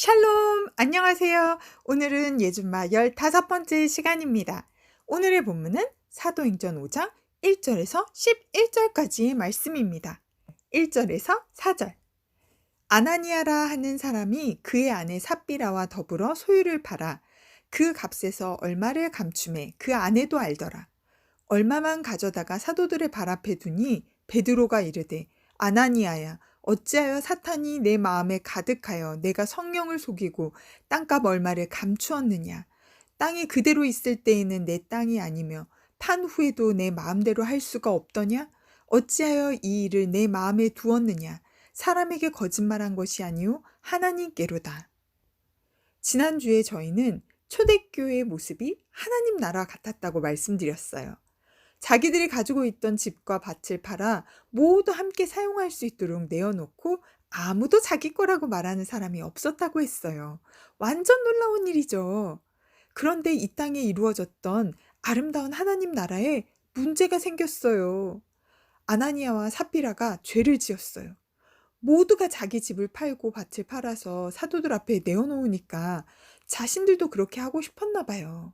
샬롬, 안녕하세요. 오늘은 예준마 15번째 시간입니다. 오늘의 본문은 사도행전 5장 1절에서 11절까지의 말씀입니다. 1절에서 4절. 아나니아라 하는 사람이 그의 아내 삽비라와 더불어 소유를 팔아 그 값에서 얼마를 감춤해 그 아내도 알더라. 얼마만 가져다가 사도들의 발 앞에 두니 베드로가 이르되 아나니아야 어찌하여 사탄이 내 마음에 가득하여 내가 성령을 속이고 땅값 얼마를 감추었느냐. 땅이 그대로 있을 때에는 내 땅이 아니며 판 후에도 내 마음대로 할 수가 없더냐. 어찌하여 이 일을 내 마음에 두었느냐. 사람에게 거짓말한 것이 아니오 하나님께로다. 지난주에 저희는 초대교회의 모습이 하나님 나라 같았다고 말씀드렸어요. 자기들이 가지고 있던 집과 밭을 팔아 모두 함께 사용할 수 있도록 내어놓고 아무도 자기 거라고 말하는 사람이 없었다고 했어요. 완전 놀라운 일이죠. 그런데 이 땅에 이루어졌던 아름다운 하나님 나라에 문제가 생겼어요. 아나니아와 삽비라가 죄를 지었어요. 모두가 자기 집을 팔고 밭을 팔아서 사도들 앞에 내어놓으니까 자신들도 그렇게 하고 싶었나 봐요.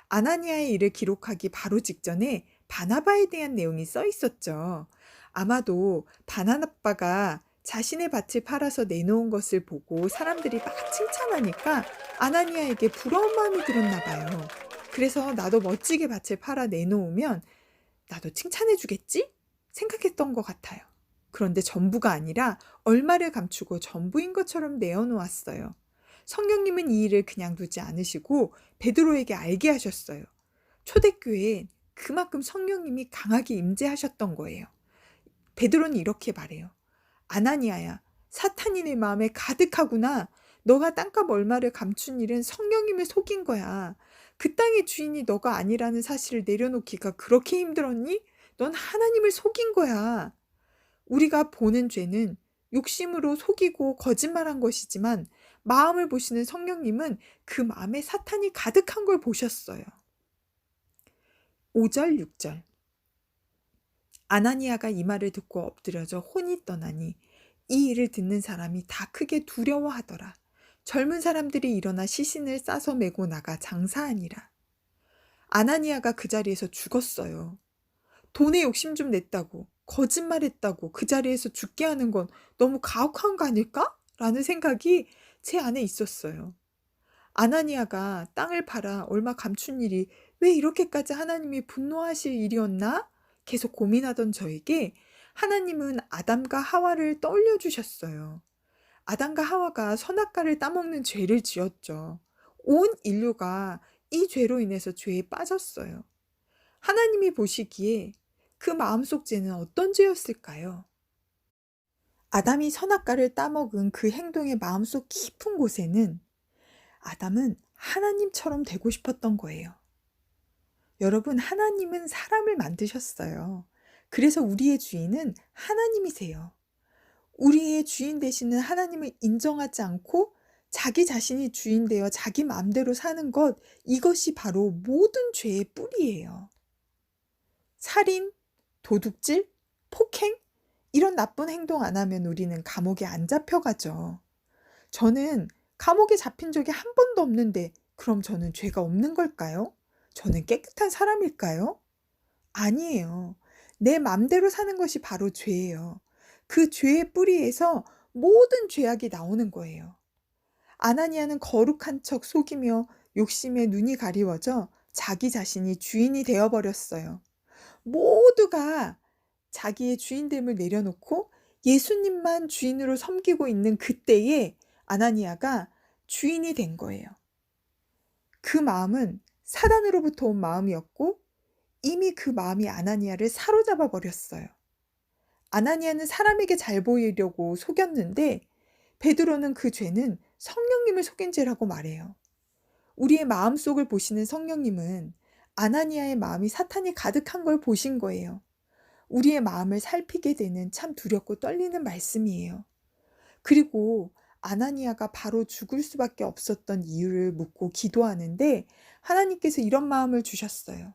아나니아의 일을 기록하기 바로 직전에 바나바에 대한 내용이 써 있었죠. 아마도 바나바가 자신의 밭을 팔아서 내놓은 것을 보고 사람들이 막 칭찬하니까 아나니아에게 부러운 마음이 들었나 봐요. 그래서 나도 멋지게 밭을 팔아 내놓으면 나도 칭찬해 주겠지? 생각했던 것 같아요. 그런데 전부가 아니라 얼마를 감추고 전부인 것처럼 내어놓았어요. 성령님은 이 일을 그냥 두지 않으시고 베드로에게 알게 하셨어요. 초대교회엔 그만큼 성령님이 강하게 임재하셨던 거예요. 베드로는 이렇게 말해요. 아나니아야, 사탄이 내 마음에 가득하구나. 너가 땅값 얼마를 감춘 일은 성령님을 속인 거야. 그 땅의 주인이 너가 아니라는 사실을 내려놓기가 그렇게 힘들었니? 넌 하나님을 속인 거야. 우리가 보는 죄는 욕심으로 속이고 거짓말한 것이지만 마음을 보시는 성령님은 그 마음에 사탄이 가득한 걸 보셨어요. 5절, 6절. 아나니아가 이 말을 듣고 엎드려져 혼이 떠나니 이 일을 듣는 사람이 다 크게 두려워하더라. 젊은 사람들이 일어나 시신을 싸서 메고 나가 장사하니라. 아나니아가 그 자리에서 죽었어요. 돈에 욕심 좀 냈다고, 거짓말했다고 그 자리에서 죽게 하는 건 너무 가혹한 거 아닐까? 라는 생각이 제 안에 있었어요. 아나니아가 땅을 팔아 얼마 감춘 일이 왜 이렇게까지 하나님이 분노하실 일이었나? 계속 고민하던 저에게 하나님은 아담과 하와를 떠올려 주셨어요. 아담과 하와가 선악과를 따먹는 죄를 지었죠. 온 인류가 이 죄로 인해서 죄에 빠졌어요. 하나님이 보시기에 그 마음속 죄는 어떤 죄였을까요? 아담이 선악과를 따먹은 그 행동의 마음속 깊은 곳에는 아담은 하나님처럼 되고 싶었던 거예요. 여러분, 하나님은 사람을 만드셨어요. 그래서 우리의 주인은 하나님이세요. 우리의 주인 되시는 하나님을 인정하지 않고 자기 자신이 주인 되어 자기 마음대로 사는 것, 이것이 바로 모든 죄의 뿌리예요. 살인, 도둑질, 폭행, 이런 나쁜 행동 안 하면 우리는 감옥에 안 잡혀가죠. 저는 감옥에 잡힌 적이 한 번도 없는데 그럼 저는 죄가 없는 걸까요? 저는 깨끗한 사람일까요? 아니에요. 내 맘대로 사는 것이 바로 죄예요. 그 죄의 뿌리에서 모든 죄악이 나오는 거예요. 아나니아는 거룩한 척 속이며 욕심에 눈이 가리워져 자기 자신이 주인이 되어버렸어요. 모두가 자기의 주인됨을 내려놓고 예수님만 주인으로 섬기고 있는 그때에 아나니아가 주인이 된 거예요. 그 마음은 사단으로부터 온 마음이었고 이미 그 마음이 아나니아를 사로잡아 버렸어요. 아나니아는 사람에게 잘 보이려고 속였는데 베드로는 그 죄는 성령님을 속인 죄라고 말해요. 우리의 마음속을 보시는 성령님은 아나니아의 마음이 사탄이 가득한 걸 보신 거예요. 우리의 마음을 살피게 되는 참 두렵고 떨리는 말씀이에요. 그리고 아나니아가 바로 죽을 수밖에 없었던 이유를 묻고 기도하는데 하나님께서 이런 마음을 주셨어요.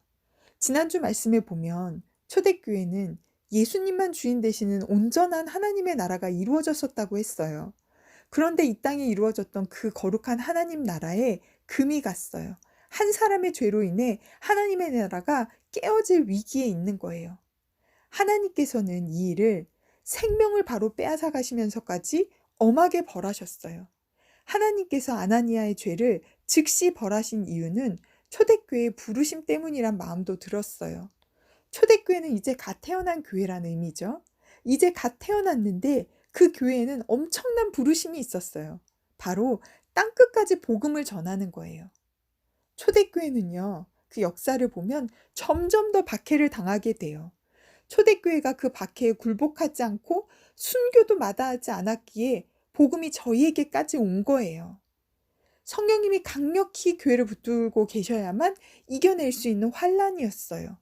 지난주 말씀에 보면 초대교회는 예수님만 주인 되시는 온전한 하나님의 나라가 이루어졌었다고 했어요. 그런데 이 땅에 이루어졌던 그 거룩한 하나님 나라에 금이 갔어요. 한 사람의 죄로 인해 하나님의 나라가 깨어질 위기에 있는 거예요. 하나님께서는 이 일을 생명을 바로 빼앗아 가시면서까지 엄하게 벌하셨어요. 하나님께서 아나니아의 죄를 즉시 벌하신 이유는 초대교회의 부르심 때문이란 마음도 들었어요. 초대교회는 이제 갓 태어난 교회라는 의미죠. 이제 갓 태어났는데 그 교회에는 엄청난 부르심이 있었어요. 바로 땅끝까지 복음을 전하는 거예요. 초대교회는요, 그 역사를 보면 점점 더 박해를 당하게 돼요. 초대교회가 그 박해에 굴복하지 않고 순교도 마다하지 않았기에 복음이 저희에게까지 온 거예요. 성령님이 강력히 교회를 붙들고 계셔야만 이겨낼 수 있는 환란이었어요.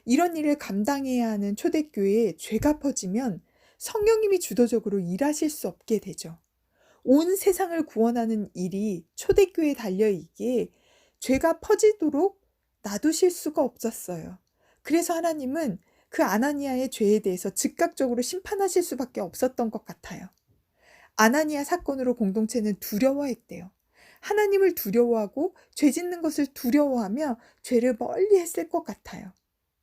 이런 일을 감당해야 하는 초대교회에 죄가 퍼지면 성령님이 주도적으로 일하실 수 없게 되죠. 온 세상을 구원하는 일이 초대교회에 달려있기에 죄가 퍼지도록 놔두실 수가 없었어요. 그래서 하나님은 그 아나니아의 죄에 대해서 즉각적으로 심판하실 수밖에 없었던 것 같아요. 아나니아 사건으로 공동체는 두려워했대요. 하나님을 두려워하고 죄 짓는 것을 두려워하며 죄를 멀리 했을 것 같아요.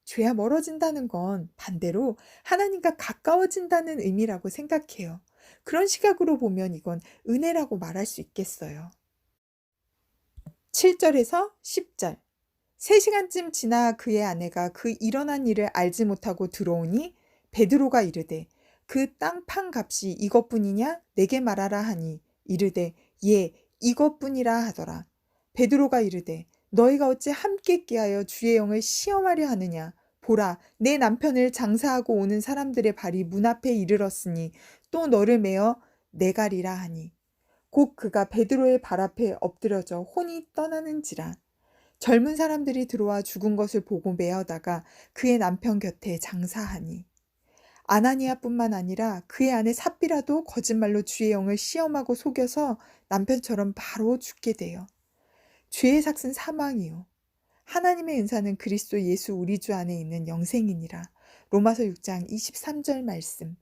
죄와 멀어진다는 건 반대로 하나님과 가까워진다는 의미라고 생각해요. 그런 시각으로 보면 이건 은혜라고 말할 수 있겠어요. 7절에서 10절. 3시간쯤 지나 그의 아내가 그 일어난 일을 알지 못하고 들어오니 베드로가 이르되 그 땅 판 값이 이것뿐이냐 내게 말하라 하니 이르되 예 이것뿐이라 하더라. 베드로가 이르되 너희가 어찌 함께 깨하여 주의 영을 시험하려 하느냐. 보라 내 남편을 장사하고 오는 사람들의 발이 문 앞에 이르렀으니 또 너를 메어 내가리라 하니 곧 그가 베드로의 발 앞에 엎드려져 혼이 떠나는지라. 젊은 사람들이 들어와 죽은 것을 보고 메어다가 그의 남편 곁에 장사하니 아나니아뿐만 아니라 그의 아내 삽비라도 거짓말로 주의 영을 시험하고 속여서 남편처럼 바로 죽게 돼요. 죄의 삭은 사망이요 하나님의 은사는 그리스도 예수 우리 주 안에 있는 영생이니라. 로마서 6장 23절 말씀.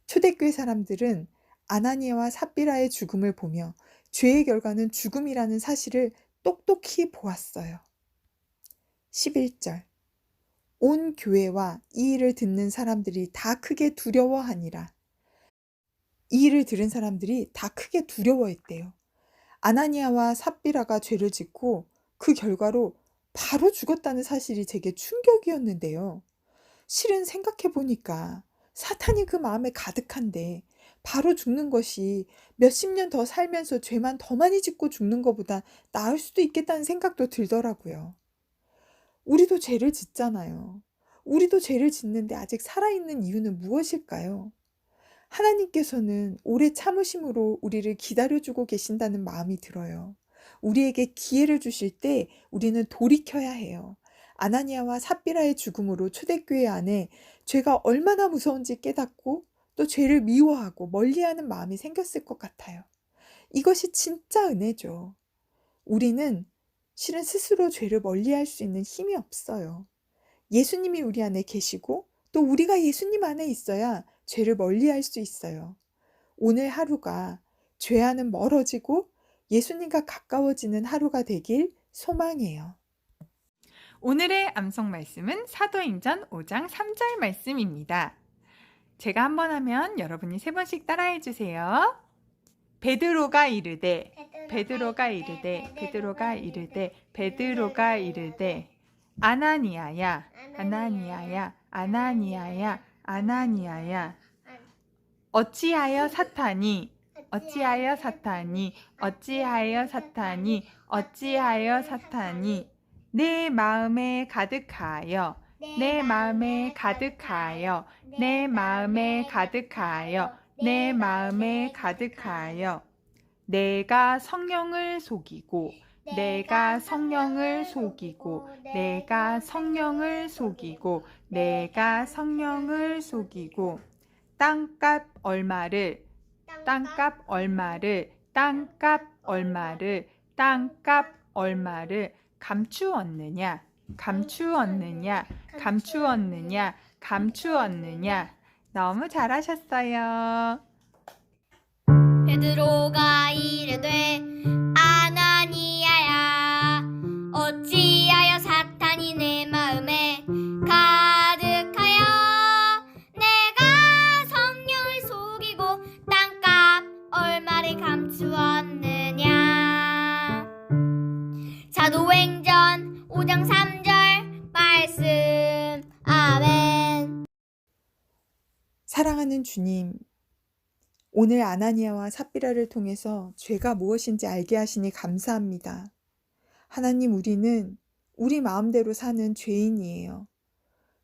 초대교회 사람들은 아나니아와 삽비라의 죽음을 보며 죄의 결과는 죽음이라는 사실을 똑똑히 보았어요. 11절. 온 교회와 이 일을 듣는 사람들이 다 크게 두려워하니라. 이 일을 들은 사람들이 다 크게 두려워했대요. 아나니아와 삽비라가 죄를 짓고 그 결과로 바로 죽었다는 사실이 제게 충격이었는데요. 실은 생각해 보니까 사탄이 그 마음에 가득한데 바로 죽는 것이 몇십 년 더 살면서 죄만 더 많이 짓고 죽는 것보다 나을 수도 있겠다는 생각도 들더라고요. 우리도 죄를 짓잖아요. 우리도 죄를 짓는데 아직 살아있는 이유는 무엇일까요? 하나님께서는 오래 참으심으로 우리를 기다려주고 계신다는 마음이 들어요. 우리에게 기회를 주실 때 우리는 돌이켜야 해요. 아나니아와 삽비라의 죽음으로 초대교회 안에 죄가 얼마나 무서운지 깨닫고 또 죄를 미워하고 멀리하는 마음이 생겼을 것 같아요. 이것이 진짜 은혜죠. 우리는 실은 스스로 죄를 멀리할 수 있는 힘이 없어요. 예수님이 우리 안에 계시고 또 우리가 예수님 안에 있어야 죄를 멀리할 수 있어요. 오늘 하루가 죄와는 멀어지고 예수님과 가까워지는 하루가 되길 소망해요. 오늘의 암송 말씀은 사도행전 5장 3절 말씀입니다. 제가 한 번 하면 여러분이 3번씩 따라해 주세요. 베드로가 이르되 베드로가 이르되 베드로가 이르되 베드로가 이르되 아나니아야 아나니아야 아나니아야 아나니아야 어찌하여 사탄이 어찌하여 사탄이 어찌하여 사탄이 어찌하여 사탄이 내 마음에 가득하여 내 마음에 가득하여 내 마음에 가득하여 내 마음에 가득하여 내가 성령을 속이고 내가 성령을 속이고 내가 성령을 속이고 내가 성령을 속이고 땅값 얼마를 땅값 얼마를 땅값 얼마를 땅값 얼마를 감추었느냐 감추었느냐 감추었느냐 감추었느냐 너무 잘하셨어요. 베드로가 이르되 아나니아야 어찌하여 사탄이 내 마음에 가득하여 내가 성령을 속이고 땅값 얼마를 감추었느냐. 사도행전 5장 3절 말씀. 아멘. 사랑하는 주님, 오늘 아나니아와 삽비라를 통해서 죄가 무엇인지 알게 하시니 감사합니다. 하나님, 우리는 우리 마음대로 사는 죄인이에요.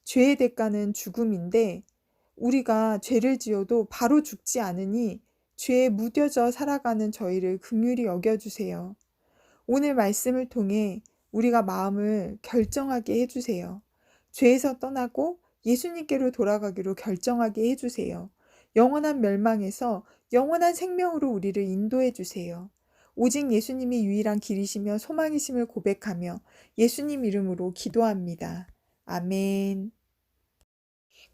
죄의 대가는 죽음인데 우리가 죄를 지어도 바로 죽지 않으니 죄에 무뎌져 살아가는 저희를 긍휼히 여겨주세요. 오늘 말씀을 통해 우리가 마음을 결정하게 해주세요. 죄에서 떠나고 예수님께로 돌아가기로 결정하게 해주세요. 영원한 멸망에서 영원한 생명으로 우리를 인도해 주세요. 오직 예수님이 유일한 길이시며 소망이심을 고백하며 예수님 이름으로 기도합니다. 아멘.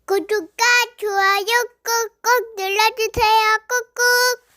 구독과 좋아요 꾹꾹 눌러주세요. 꾹꾹.